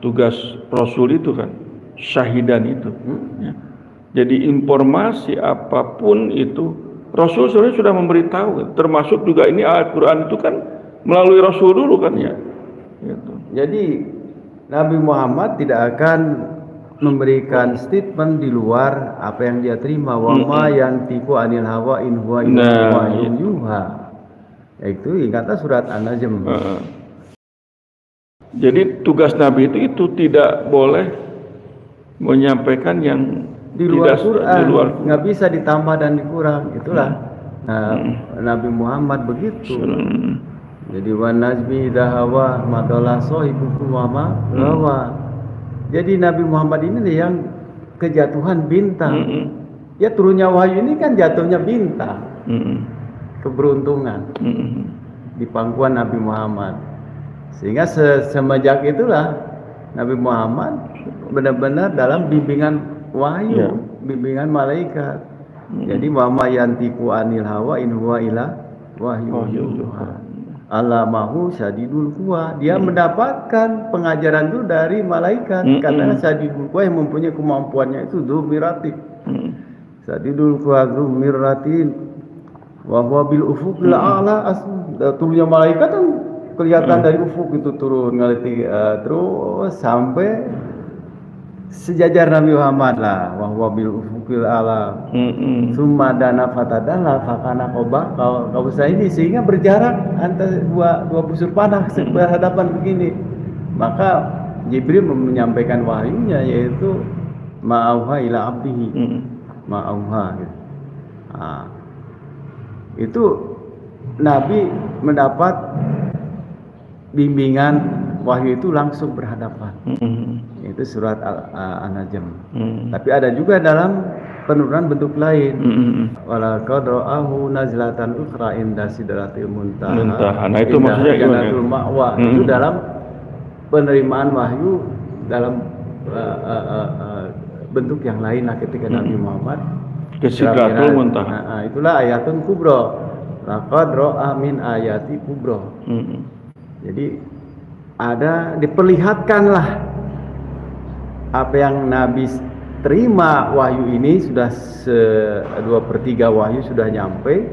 tugas Rasul itu kan syahidan itu. Ya. Jadi informasi apapun itu Rasul sebenarnya sudah memberitahu, termasuk juga ini Al-Quran itu kan melalui Rasul dulu kan ya. Gitu. Jadi Nabi Muhammad tidak akan memberikan statement di luar apa yang dia terima. Wa ma yantiqu anil hawa in huwa illa wahyun yuha. Yaitu ingkatlah surat An-Najm. Jadi tugas Nabi itu tidak boleh menyampaikan yang di luar Quran, di luar. Nggak bisa ditambah dan dikurang. Itulah Nabi Muhammad begitu. Jadi wan najmi dahawa madalla sahibukum wa ma rawa. Jadi Nabi Muhammad ini yang kejatuhan bintang. Ya turunnya wahyu ini kan jatuhnya bintang. Keberuntungan di pangkuan Nabi Muhammad. Sehingga semenjak itulah Nabi Muhammad benar-benar dalam bimbingan wahyu, bimbingan malaikat. Jadi wa ma yantiqu anil hawa in huwa illa wahyu yuha. Alamahu syadidul quwa. Dia mendapatkan pengajaran itu dari malaikat. Karena syadidul quwa yang mempunyai kemampuannya itu dzumiratin. Syadidul quwa dzumiratin wa huwa bil ufuqil a'la. Turunnya malaikat kan kelihatan dari ufuk itu turun ngaliti terus sampai sejajar Nabi Muhammad lah, wa huwa bil ufuqil a'la. Summa dana fatadalla fakana qaba kausa ini, sehingga berjarak antara dua busur panah berhadapan begini. Maka Jibril menyampaikan wahyunya, yaitu ma'auha ila abdihi. Ma'auha gitu. Itu Nabi mendapat bimbingan wahyu itu langsung berhadapan. Itu surat An-Najm. Tapi ada juga dalam penurunan bentuk lain. Wala qad ra'ahu nazlatan ukhra inda sidratil muntaha. Nah itu maksudnya jannatul ma'wa. Itu dalam penerimaan wahyu dalam bentuk yang lain lah ketika Nabi Muhammad ke sidratul muntaha. Itulah ayatun kubra. Laqad ra'a min ayati kubra. Jadi ada diperlihatkanlah apa yang Nabi terima wahyu ini sudah 2/3 wahyu sudah nyampe.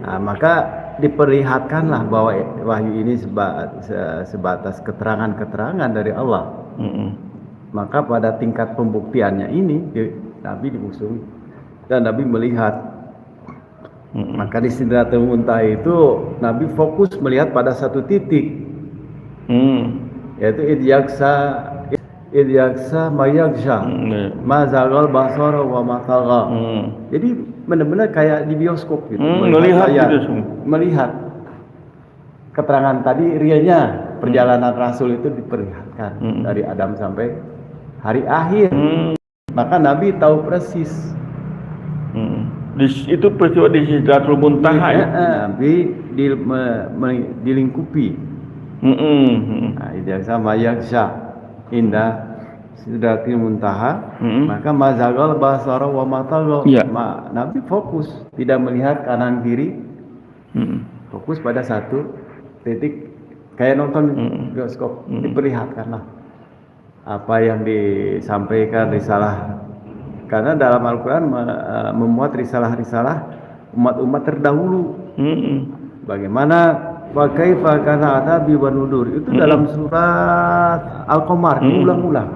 Maka diperlihatkanlah bahwa wahyu ini sebatas keterangan-keterangan dari Allah. Maka pada tingkat pembuktiannya ini Nabi dimusuhi dan Nabi melihat. Maka di Sidratul Muntaha itu Nabi fokus melihat pada satu titik, yaitu idyaksa mayagsha mazagal basara wa matagha. Jadi benar-benar kayak di bioskop gitu, melihat keterangan tadi realnya perjalanan Rasul itu diperlihatkan dari Adam sampai hari akhir. Maka Nabi tahu persis. Itu peristiwa di Sidratul Muntaha ya. Nabi dilingkupi. Idyaksa mayagsha indah Sidratul Muntaha. Maka mazagal basara wa matagha. Nabi fokus, tidak melihat kanan kiri. Fokus pada satu titik, kayak nonton bioskop. Diperlihatkanlah apa yang disampaikan risalah. Karena dalam Al-Quran memuat risalah-risalah umat-umat terdahulu. Bagaimana kaifa kana adzabi wa nudur, itu dalam surat Al-Qamar diulang-ulang.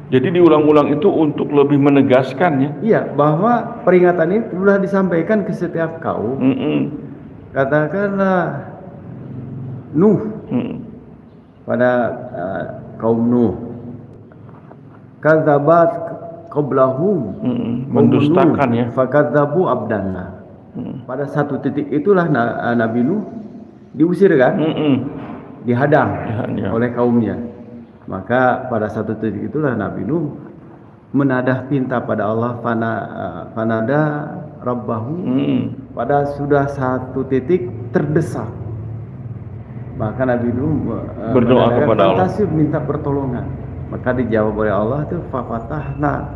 Jadi diulang-ulang itu untuk lebih menegaskan ya. Iya, bahwa peringatan ini telah disampaikan ke setiap kaum. Katakanlah Nuh pada kaum Nuh. Kadzabat qablahum, mendustakan ya. Fakadzabu abdanna. Pada satu titik itulah Nabi Nuh diusir kan, dihadang oleh kaumnya. Maka pada satu titik itulah Nabi Nuh menadah pinta pada Allah, fanada rabbahu. Pada sudah satu titik terdesak, maka Nabi Nuh berdoa kepada Allah, minta pertolongan. Maka dijawab oleh Allah itu fafatahna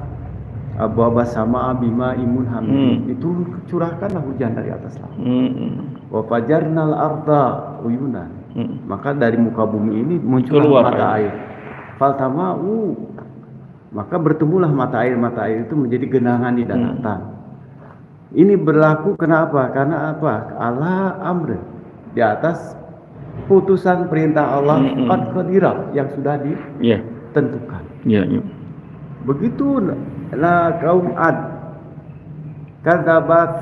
abwaabas samaa'a bima'in munhamir. Itu curahkanlah hujan dari atas langit. Wa fajarnal arda uyunan. Maka dari muka bumi ini muncullah Keluar mata air. Faltama'u, maka bertumbuhlah mata air itu menjadi genangan di daratan. Ini berlaku kenapa? Karena apa? Allah amr, di atas putusan perintah Allah qad qadirah yang sudah ditentukan. Begitu lah kaum Ad, kadzabat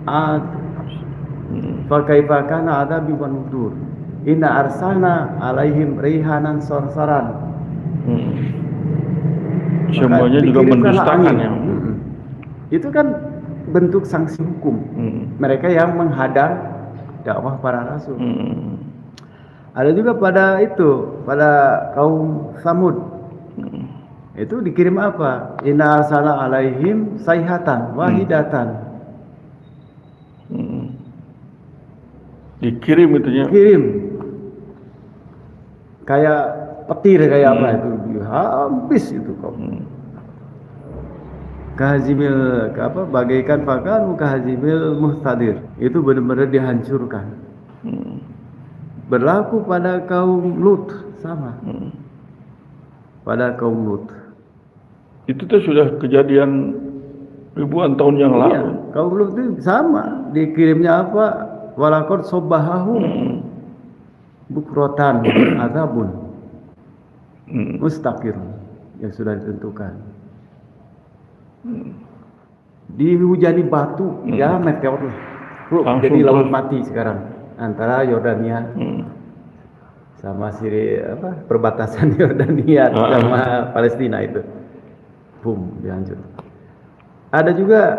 Ad, fa kaifa kana adabi wa nudur. Inna arsalna alaihim rihanan sarsaran. Semuanya juga mendustakan ya. Itu kan bentuk sanksi hukum. Mereka yang menghadang dakwah para rasul. Ada juga pada kaum Samud. Itu dikirim apa? Inna arsalna alaihim sayhatan wahidatan. Dikirim itunya. Kirim. Kayak petir kayak apa itu? Habis itu kok. Kahazimil bagaikan pakan kahazimil muhtadir. Itu benar-benar dihancurkan. Berlaku pada kaum Lut sama. Pada kaum Lut. Itu tuh sudah kejadian ribuan tahun yang lalu. Kaum Lut itu sama. Dikirimnya apa? Walakot sobahahu bukrotan azabun mustaqir yang sudah ditentukan. Dihujani batu, ya meteor lah. Jadi laut mati sekarang antara Yordania sama perbatasan Yordania sama Palestina itu. Boom, dihancur. Ada juga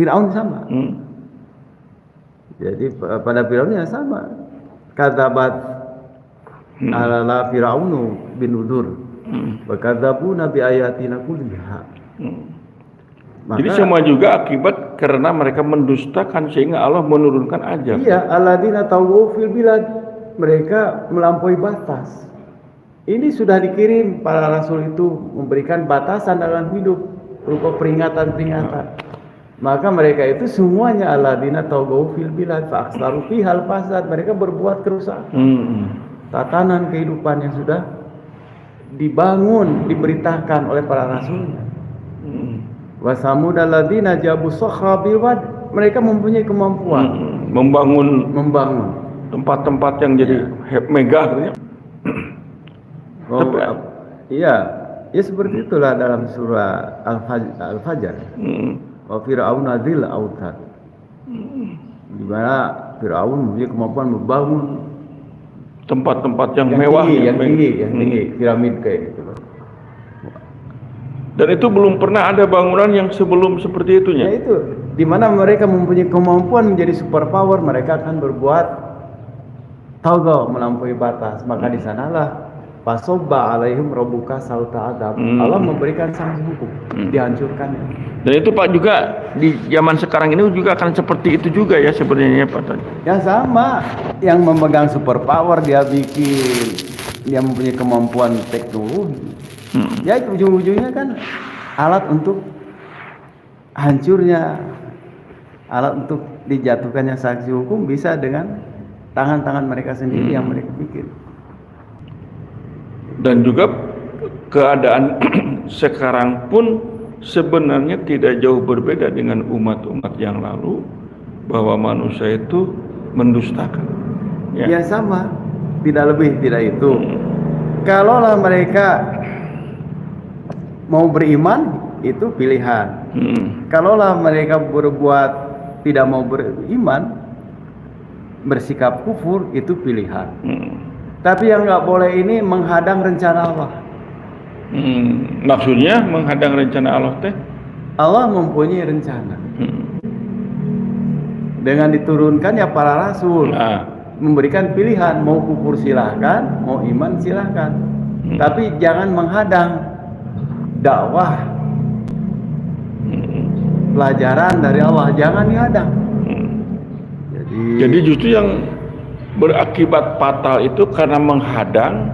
Firaun sama. Jadi pada Firaunnya sama. Kadzabat ala Firaunu bin Nudur. Wa kadzabuna bi ayatina kulliha. Jadi semua juga akibat karena mereka mendustakan sehingga Allah menurunkan azab. Iya, alladzina tawau fil bilad. Mereka melampaui batas. Ini sudah dikirim para rasul itu memberikan batasan dalam hidup berupa peringatan-peringatan. Maka mereka itu semuanya alladzina tawau fil bilad fa aktsaru fihal fasad. Mereka berbuat kerusakan. Tatanan kehidupan yang sudah dibangun, diberitakan oleh para rasulnya. Wa samud alladzina jabu sakhra bil wad. Mereka mempunyai kemampuan membangun tempat-tempat yang jadi megah. Iya, ya seperti itulah dalam surah Al-Fajr. Wa fir'aunadzil autad. Di mana Firaun mempunyai kemampuan membangun tempat-tempat yang mewah, yang tinggi, piramid kayak gitu. Dan itu belum pernah ada bangunan yang sebelum seperti itunya. Ya itu, di mana mereka mempunyai kemampuan menjadi superpower, mereka akan berbuat tauga melampaui batas. Maka di sanalah fasobba alaihim rabbuka sauta adzab. Allah memberikan sanksi hukum, dihancurkan. Dan itu Pak juga di zaman sekarang ini juga akan seperti itu juga ya sebenarnya Pak tadi. Ya sama, yang memegang superpower dia mempunyai kemampuan teknologi. Ya ujung-ujungnya kan alat untuk hancurnya, alat untuk dijatuhkannya sanksi hukum bisa dengan tangan-tangan mereka sendiri yang mereka bikin. Dan juga keadaan sekarang pun sebenarnya tidak jauh berbeda dengan umat-umat yang lalu, bahwa manusia itu mendustakan. Ya sama, tidak lebih tidak itu. Kalaulah mereka mau beriman itu pilihan. Kalaulah mereka berbuat tidak mau beriman, bersikap kufur itu pilihan. Tapi yang nggak boleh ini menghadang rencana Allah. Maksudnya menghadang rencana Allah teh? Allah mempunyai rencana. Dengan diturunkannya para rasul, memberikan pilihan, mau kufur silahkan, mau iman silahkan. Tapi jangan menghadang dakwah pelajaran dari Allah, jangan dihadang. Jadi justru yang berakibat fatal itu karena menghadang,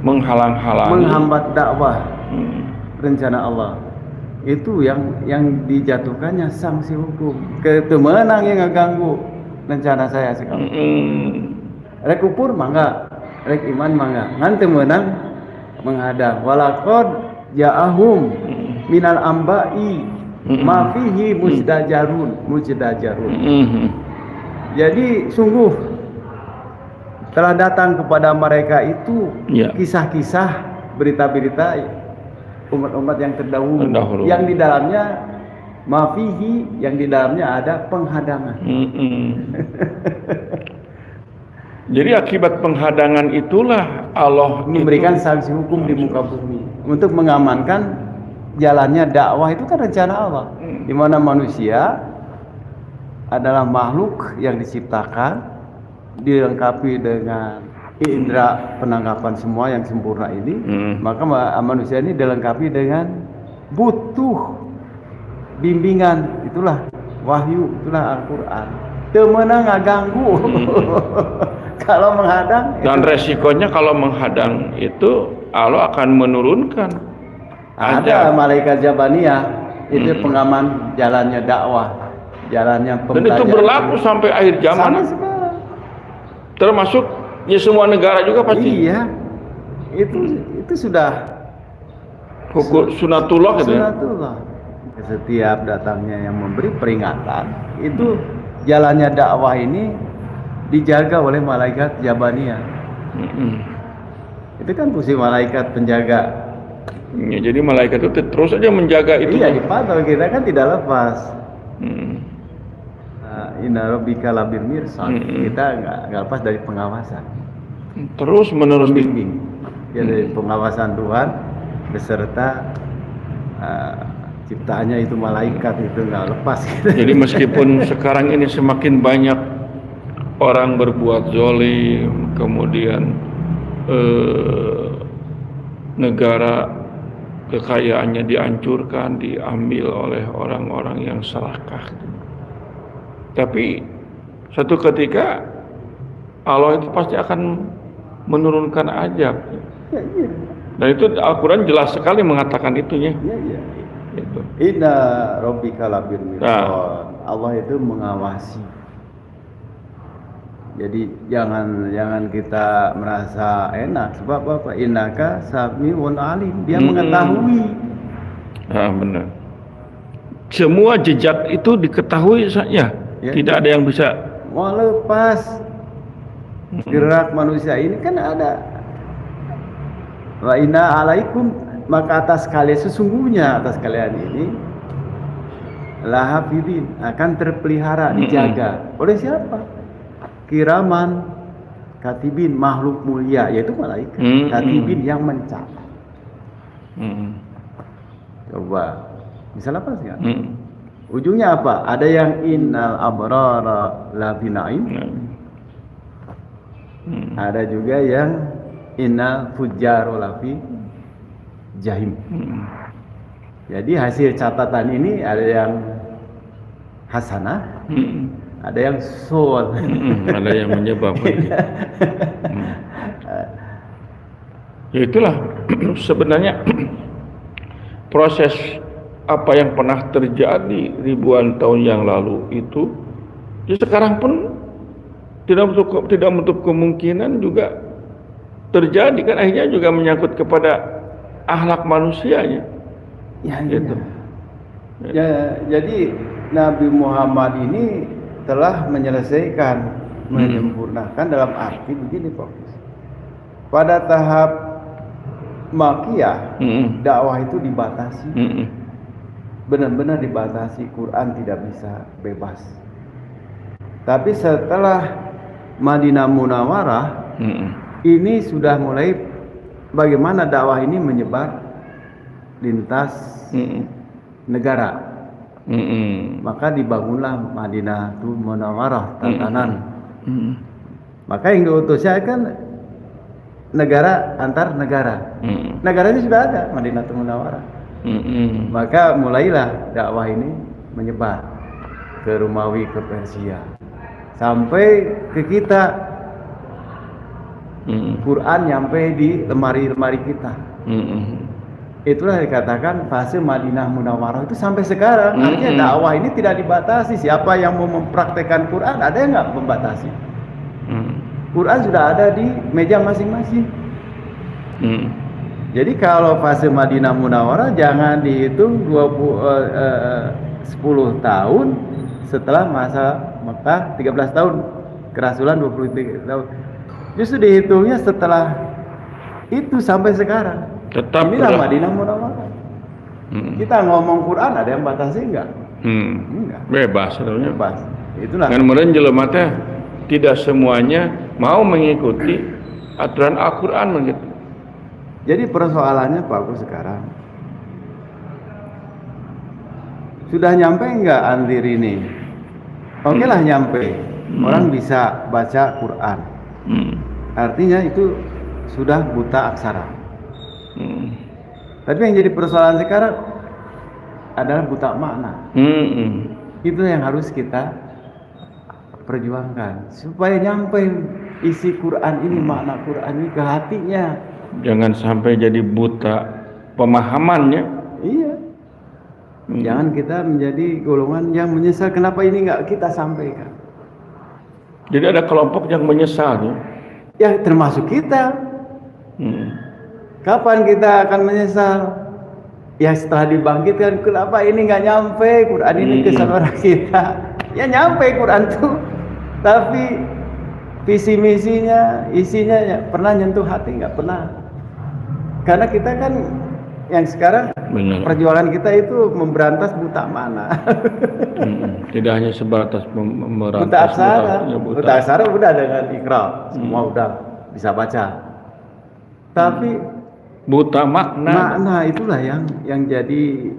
menghalang-halangi, menghambat dakwah rencana Allah. Itu yang dijatuhkannya sanksi hukum. Ketemenang yang ngeganggu rencana saya sekarang. Rek kupur mangga, rek iman mangga. Ngan teu meunang menghadang. Walaqad ja'ahum minal amba'i ma fihi muzdajarun. Jadi sungguh telah datang kepada mereka itu kisah-kisah, berita-berita umat-umat yang terdahulu. Yang di dalamnya mafihi, yang di dalamnya ada penghadangan. Jadi akibat penghadangan itulah Allah memberikan sanksi hukum di muka bumi untuk mengamankan jalannya dakwah. Itu kan rencana Allah, di mana manusia adalah makhluk yang diciptakan dilengkapi dengan indera penangkapan semua yang sempurna ini. Maka manusia ini dilengkapi dengan butuh bimbingan, itulah wahyu, itulah Al-Quran. Teu meunang ngaganggu. Kalau menghadang dan resikonya kalau menghadang itu Allah akan menurunkan ada malaikat Jabaniyah itu pengaman jalannya dakwah, jalannya pembelajaran. Dan itu berlaku sampai akhir zaman. Sampai sekarang. Termasuk di semua negara juga pasti. Iya. Itu sudah hukum sunatullah gitu ya. Sunatullah. Setiap datangnya yang memberi peringatan, itu jalannya dakwah ini dijaga oleh malaikat Jabaniyah. Itu kan fungsi malaikat penjaga. Ya, jadi malaikat itu terus aja menjaga itu. Iya, dipantau, kita kan tidak lepas. Inna rabbika labil mirsad. Kita nggak lepas dari pengawasan. Terus menerus bimbing. Ya, dari pengawasan Tuhan beserta ciptaannya itu malaikat, itu nggak lepas. Jadi meskipun sekarang ini semakin banyak orang berbuat zalim, kemudian negara kekayaannya dihancurkan, diambil oleh orang-orang yang serakah. Tapi satu ketika Allah itu pasti akan menurunkan azab. Dan itu Al-Quran jelas sekali mengatakan itunya. Itu. Inna rabbika labil mirsad. Allah itu mengawasi. Jadi jangan kita merasa enak, sebab apa? Innaka sami'un alim. Dia mengetahui. Benar. Semua jejak itu diketahui saja. Tidak ada yang bisa mau lepas. Gerak manusia ini kan ada. Wa inna alaikum, maka atas kalian, sesungguhnya atas kalian ini lahafidin, akan terpelihara, dijaga oleh siapa? Kiraman katibin, makhluk mulia, yaitu malaikat. Katibin yang mencatat. Coba bisa lepas nggak? Ujungnya apa? Ada yang innal abrara lafi naim. Ada juga yang innal fujjaro lafi jahim. Jadi hasil catatan ini ada yang hasanah, ada yang soal, ada yang menyebabkan. Ya itulah sebenarnya proses apa yang pernah terjadi ribuan tahun yang lalu itu, ya sekarang pun tidak menutup kemungkinan juga terjadi, kan akhirnya juga menyangkut kepada akhlak manusianya. Gitu. Ya, jadi Nabi Muhammad ini telah menyelesaikan, menyempurnakan dalam arti begini, Pak. Pada tahap Makkiyah, dakwah itu dibatasi. Benar-benar dibatasi, Quran tidak bisa bebas. Tapi setelah Madinah Munawwarah, ini sudah mulai bagaimana dakwah ini menyebar lintas negara. Maka dibangunlah Madinah Munawwarah, tatanan. Maka yang diutusnya kan negara antar negara. Negaranya sudah ada, Madinah Munawwarah. Maka mulailah dakwah ini menyebar ke Romawi, ke Persia, sampai ke kita. Quran nyampe di lemari-lemari kita. Itulah dikatakan fase Madinah Munawwarah itu sampai sekarang. Artinya dakwah ini tidak dibatasi. Siapa yang mau mempraktekkan Quran, ada yang nggak membatasi. Quran sudah ada di meja masing-masing. Jadi kalau fase Madinah Munawwarah jangan dihitung 10 tahun setelah masa Mekah 13 tahun, kerasulan 23 tahun. Justru dihitungnya setelah itu sampai sekarang. Tetap inilah Madinah Munawwarah. Kita ngomong Quran ada yang batasi enggak? Enggak. Bebas sebenarnya. Bebas. Itulah. Kan meureun jelema teh tidak semuanya mau mengikuti aturan Al-Qur'an begitu. Jadi persoalannya Pak Gus sekarang sudah nyampe enggak andir ini? Oke lah nyampe. Orang bisa baca Quran. Artinya itu sudah buta aksara. Tapi yang jadi persoalan sekarang adalah buta makna. Itu yang harus kita perjuangkan supaya nyampe isi Quran ini, makna Quran ini ke hatinya. Jangan sampai jadi buta pemahamannya. Iya. Jangan kita menjadi golongan yang menyesal kenapa ini nggak kita sampaikan. Jadi ada kelompok yang menyesal ya. Ya termasuk kita. Kapan kita akan menyesal? Ya setelah dibangkitkan, kenapa ini nggak nyampe Quran ini ke saudara kita? Ya nyampe Quran tuh, tapi visi misinya, isinya ya pernah nyentuh hati nggak pernah. Karena kita kan yang sekarang perjuangan kita itu memberantas buta mana. Tidak hanya sebatas memberantas buta aksara. Buta aksara udah dengan Iqra, semua udah bisa baca. Tapi buta makna. Makna itulah yang jadi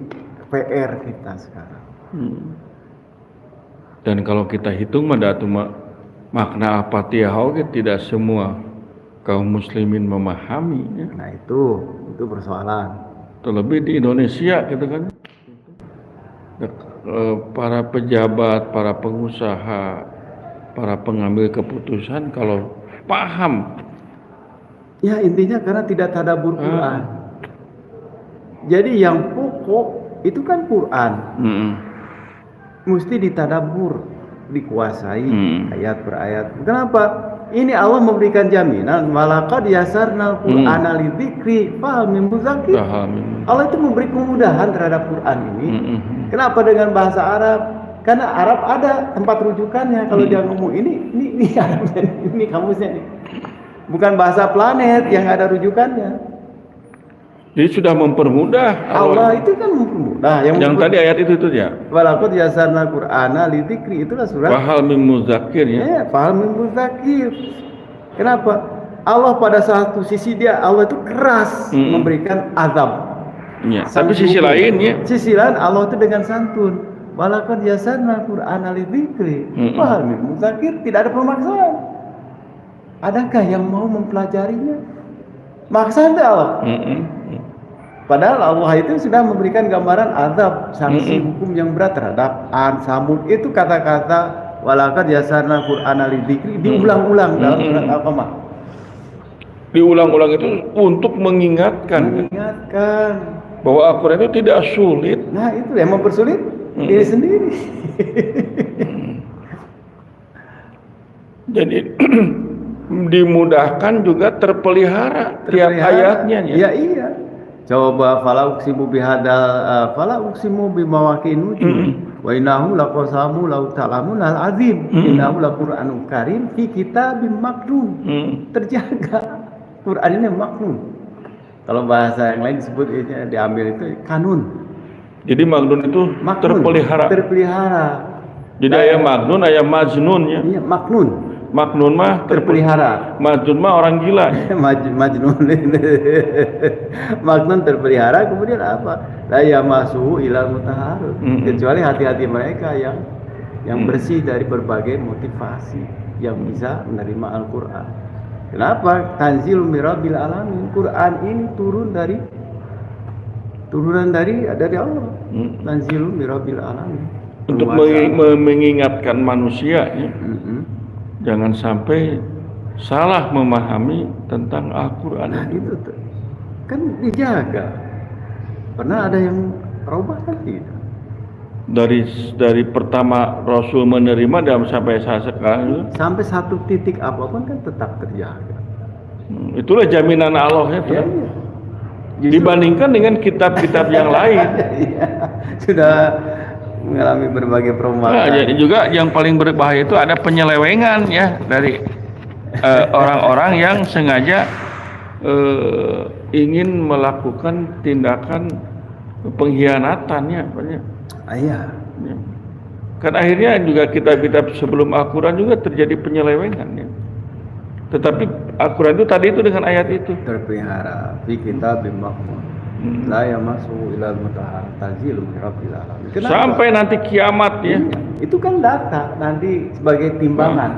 PR kita sekarang. Dan kalau kita hitung makna Al-Fatihah tidak semua kaum muslimin memahami ya. Nah itu persoalan. Terlebih di Indonesia gitu kan. Para pejabat, para pengusaha, para pengambil keputusan kalau paham. Ya intinya karena tidak tadabbur Quran. Jadi yang pokok itu kan Quran. Mesti ditadabbur, dikuasai ayat per ayat. Kenapa? Ini Allah memberikan jaminan walaqad yasarnal Qur'ana lidzikri fahal min mudzakir. Allah itu memberi kemudahan terhadap Quran ini. Kenapa dengan bahasa Arab? Karena Arab ada tempat rujukannya. Kalau dia ngomong ini Arabnya, ini kamusnya nih. Bukan bahasa planet yang ada rujukannya. Jadi sudah mempermudah. Allah itu kan mempermudah. Yang tadi ayat itu ya. Walaqad yasarnal Qur'ana lidzikri, itulah surat. Fahal min mudzakir ya. Fahal min mudzakir. Kenapa? Allah pada satu sisi Allah itu keras memberikan azab. Ya, tapi sisi lainnya. Sisi lain Allah itu dengan santun. Walaqad yasarnal Qur'ana lidzikri. Fahal min mudzakir, tidak ada pemaksaan. Adakah yang mau mempelajarinya? Maksa Allah. Padahal Allah itu sudah memberikan gambaran azab, sanksi hukum yang berat terhadap Ad, Samud. Itu kata-kata walaqad yasarnal Qur'ana lidzikri diulang-ulang dalam surat Al-Qamar. Diulang-ulang itu untuk mengingatkan bahwa Al-Quran itu tidak sulit. Nah itu yang mempersulit diri sendiri. Jadi dimudahkan juga terpelihara tiap ayatnya ya. Iya. Coba fala uqsimu bihadal fala uqsimu bimawaqi'in nujum wa innahu laqasamu law ta'lamun al-azim innahu laqur'anun karim fi kitabim maknun. Terjaga. Quran ini maknun. Kalau bahasa yang lain disebut diambil itu kanun. Jadi maknun itu terpelihara. Jadi ayat maknun, ayat majnun ya. Iya, maknun. Maknun mah terpelihara. Majnun mah orang gila. Majnun. Maknun terpelihara, kemudian apa? La yamassuhu ilal mutahharun. Kecuali hati-hati mereka yang bersih dari berbagai motivasi yang bisa menerima Al-Qur'an. Kenapa? Tanzilun mirabbil alamin. Quran ini turunan dari Allah. Tanzilun mirabbil alamin. Untuk mengingatkan manusia ya. Jangan sampai salah memahami tentang Al-Quran. Nah, itu tuh kan dijaga. Pernah ada yang robah kan tidak? Dari pertama Rasul menerima dan sampai saat sekarang itu, Sampai satu titik apapun kan tetap terjaga. itulah jaminan Allah ya. Iya. Dibandingkan dengan kitab-kitab yang lain. Iya. Sudah mengalami berbagai Nah, perombakan. jadi juga yang paling berbahaya itu ada penyelewengan ya dari orang-orang yang sengaja ingin melakukan tindakan pengkhianatan ya. Iya. Ya. Kan akhirnya juga kitab-kitab sebelum Al-Quran juga terjadi penyelewengan ya. Tetapi Al-Quran itu tadi itu dengan ayat itu. Terpelihara fi kitabim maknun. La yamassuhu ilal mutahhar tanzilun min rabbil alamin. Kenapa? Sampai nanti kiamat ya. Iya. Itu kan data nanti sebagai timbangan.